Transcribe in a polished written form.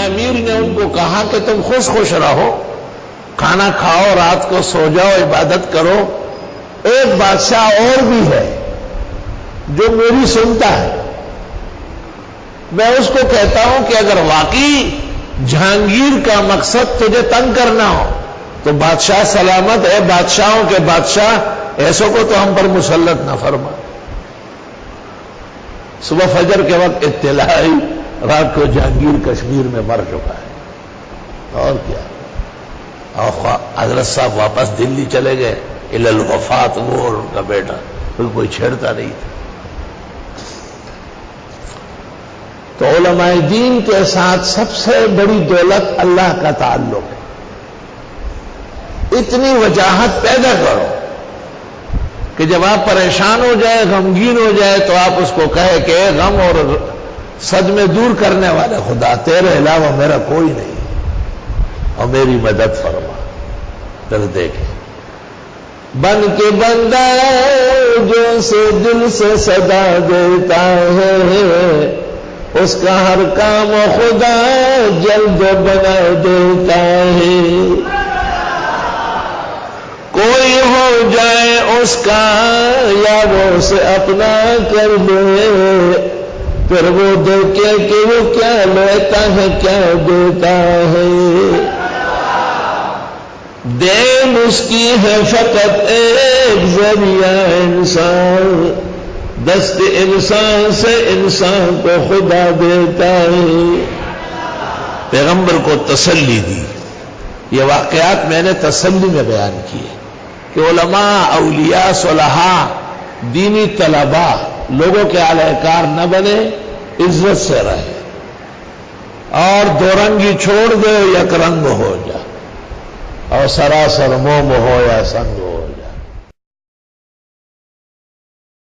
امیر نے ان کو کہا کہ تم خوش خوش رہو، کھانا کھاؤ، رات کو سو جاؤ، عبادت کرو، ایک بادشاہ اور بھی ہے جو میری سنتا ہے، میں اس کو کہتا ہوں کہ اگر واقعی جہانگیر کا مقصد تجھے تنگ کرنا ہو تو بادشاہ سلامت ہے، بادشاہوں کے بادشاہ ایسوں کو تو ہم پر مسلط نہ فرما۔ صبح فجر کے وقت اطلاع آئی رات کو جہانگیر کشمیر میں مر چکا ہے، اور کیا، اور حضرت صاحب واپس دلی چلے گئے، الی الوفات، وہ اور ان کا بیٹا، پھر کوئی چھیڑتا نہیں تھا۔ تو علماء دین کے ساتھ سب سے بڑی دولت اللہ کا تعلق ہے۔ اتنی وجاہت پیدا کرو کہ جب آپ پریشان ہو جائے، غمگین ہو جائے، تو آپ اس کو کہے کہ اے غم اور صدمے دور کرنے والے خدا، تیرے علاوہ میرا کوئی نہیں، اور میری مدد فرما۔ پھر دیکھیں، بن کے بندہ جو سے دل سے صدا دیتا ہے، اس کا ہر کام خدا جلد بنا دیتا ہے۔ کوئی ہو جائے اس کا یا وہ اسے اپنا کر لے، پھر وہ دیکھے کہ وہ کیا لیتا ہے کیا دیتا ہے۔ دین اس کی ہے فقط ایک ذریعہ انسان، دست انسان سے انسان کو خدا دیتا ہے۔ پیغمبر کو تسلی دی، یہ واقعات میں نے تسلی میں بیان کیے کہ علماء، اولیاء، صلحاء، دینی طلباء لوگوں کے اعلی کار نہ بنے، عزت سے رہے، اور دو رنگی چھوڑ دے، یک رنگ ہو جا، اور سراسر موم ہو یا سنگ ہو۔